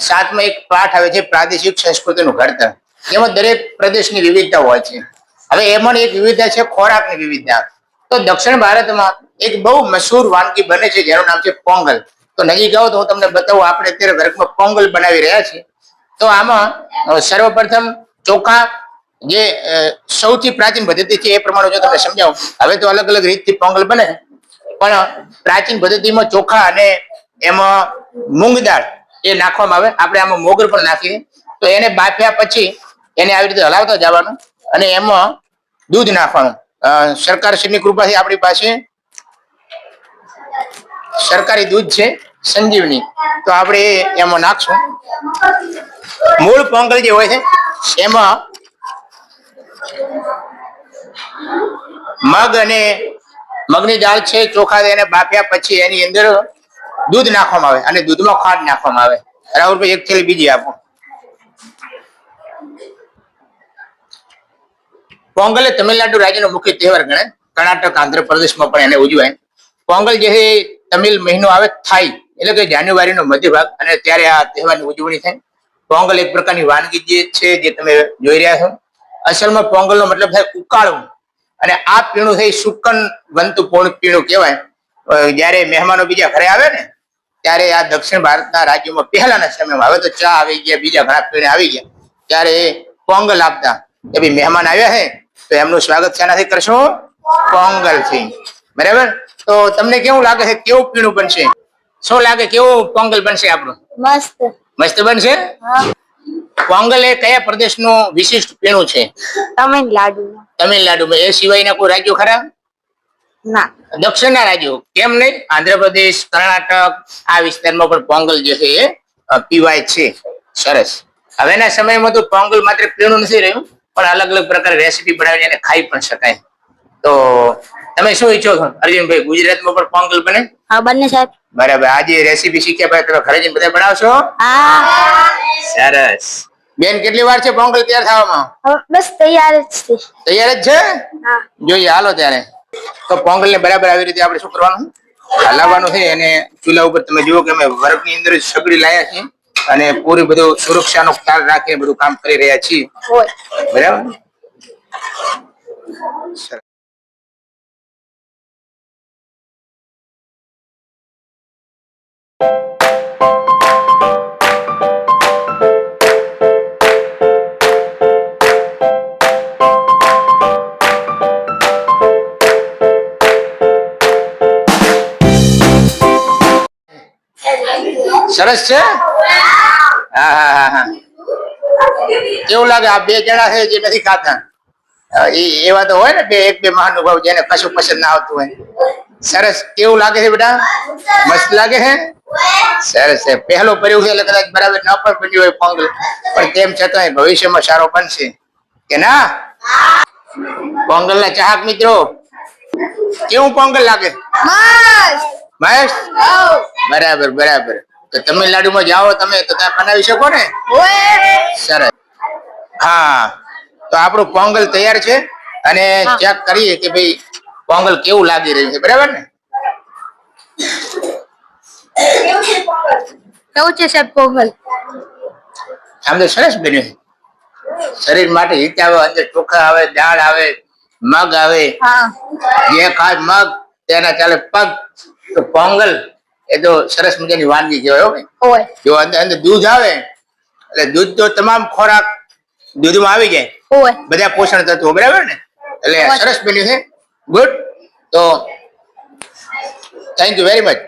સાતમાં એક પાઠ આવે છે પ્રાદેશિક સંસ્કૃતિનું ઘડતર. એમાં દરેક પ્રદેશની વિવિધતા હોય છે. હવે એમાં એક વિવિધતા છે ખોરાકની વિવિધતા. તો દક્ષિણ ભારતમાં એક બહુ મશહૂર વાનગી બને છે જેનું નામ છે પોંગલ. તો નજીક આવો તો હું તમને બતાવું. આપણે અત્યારે વર્ગમાં પોંગલ બનાવી રહ્યા છીએ. તો આમાં સર્વપ્રથમ ચોખા, જે સૌથી પ્રાચીન પદ્ધતિ છે એ પ્રમાણે જો તમને સમજાવું. હવે તો અલગ અલગ રીતથી પોંગલ બને, પણ પ્રાચીન પદ્ધતિમાં ચોખા અને એમાં મૂંગ દાળ એ નાખવામાં આવે. આપણે આમાં મોગર પણ નાખીએ. તો એને બાફ્યા પછી એને આવી રીતે હલાવતા જવાનું અને એમાં દૂધ નાખવાનું. સરકારશ્રીની કૃપાથી આપણી પાસે સરકારી દૂધ છે સંજીવની, તો આપણે એમાં નાખશું. મૂળ પોંગલ જે હોય છે એમાં મગ અને મગની દાળ છે, ચોખા એને બાફ્યા પછી એની અંદર દૂધ નાખવામાં આવે અને દૂધમાં ખાંડ નાખવામાં આવે. રાહુલભાઈ એક થેલી બીજી આપો. પોંગલ એ તમિલનાડુ રાજ્યનો મુખ્ય તહેવાર ગણાય. કર્ણાટક, આંધ્રપ્રદેશમાં પણ એને ઉજવાય. પોંગલ જે છે તમિલ મહિનો આવે થાય, એટલે કે જાન્યુઆરીનો મધ્ય ભાગ, અને ત્યારે આ તહેવારની ઉજવણી થાય. પોંગલ એક પ્રકારની વાનગી જે છે જે તમે જોઈ રહ્યા છો. અસલમાં પોંગલનો મતલબ થાય ઉકાળવું, અને આ પીણું થઈ સુકન બનતું પીણું કહેવાય. જયારે મહેમાનો બીજા ઘરે આવે ને ત્યારે આ દક્ષિણ ભારતના રાજ્યોમાં પહેલાના સમયમાં, હવે તો ચા આવી ગયા, બીજા ઘણા પીણા આવી ગયા, ત્યારે પોંગલ આપતા કે ભાઈ મહેમાન આવ્યા છે તો એમનું સ્વાગત શાનાથી કરશો? પોંગલ થી. બરાબર? તો તમને કેવું લાગે છે, કેવું પીણું બનશે? શું લાગે, કેવું પોંગલ બનશે આપણું? મસ્ત. મસ્ત બનશે. પોંગલ એ કયા પ્રદેશનું વિશિષ્ટ પીણું છે? તમિલનાડુ. તમિલનાડુમાં. એ સિવાયના કોઈ રાજ્યો ખરા? ના. દક્ષિણના રાજ્યો કેમ નહીં? આંધ્રપ્રદેશ, કર્ણાટક, આ વિસ્તારમાં પણ પોંગલ જે છે એ પીવાય છે. સરસ. હવેના સમયમાં તો પોંગલ માત્ર પીણું નથી રહ્યું, પણ અલગ અલગ પ્રકારની રેસીપી બનાવીને એને ખાઈ પણ શકાય. તો તમે શું ઈચ્છો છો અર્જુનભાઈ, ગુજરાતમાં પણ પોંગલ બને? હા, બને સાહેબ. બરાબર. આજે રેસીપી શીખ્યા પછી તમે ઘરે જઈને બધા બનાવશો? હા. સરસ. બેન, કેટલી વાર છે પોંગલ તૈયાર થવામાં? બસ તૈયાર જ છે. તૈયાર જ છે? હા. જોઈએ, હાલો ત્યારે. તો પોંગલ ને બરાબર આવી રીતે આપણે શું કરવાનું? હલાવવાનું છે. અને ચૂલા ઉપર તમે જુઓ કે અમે વર્ગની અંદર સગડી લાયા છીએ અને પૂરી બધું સુરક્ષાનો ખ્યાલ રાખીને બધું કામ કરી રહ્યા છીએ. બરાબર. સરસ છે. હા હા હા હા. કેવું લાગે? આ બે જણા છે જે નથી ખાતા, એવા તો હોય ને એક બે મહાનુભાવ જેને કશું પસંદ ના આવતું હોય. સરસ. કેવું લાગે છે બેટા? મસ્ત લાગે છે. સરસ છે. પહેલો પ્રયોગ છે એટલે કદાચ બરાબર ન પણ બન્યું હોય પોંગલ, પણ તેમ છતાં ભવિષ્યમાં સારો બનશે કે ના? પોંગલ ના ચાહક મિત્રો, કેવું પોંગલ લાગે? મસ્ત. બરાબર બરાબર. તો તમિલનાડુમાં જાઓ તમે તો તમે બનાવી શકો ને? સરસ. હા, તો આપણું પોંગલ તૈયાર છે અને ચેક કરીએ કે ભાઈ પોંગલ કેવું લાગી રહ્યું છે. બરાબર ને? કેવું છે સાહેબ પોંગલ? આમ તો સરસ બન્યું. શરીર માટે હિતાવ. અંદર ચોખા આવે, દાળ આવે, મગ આવે. જે ખાય મગ તેના ચાલે પગ. તો પોંગલ એ તો સરસ મજાની વાનગી કહેવાય. જો અંદર દૂધ આવે એટલે દૂધ તો તમામ ખોરાક દૂધમાં આવી જાય, બધા પોષણ તત્વો. બરાબર ને? એટલે સરસ બન્યું છે. ગુડ. તો થેન્ક યુ વેરી મચ.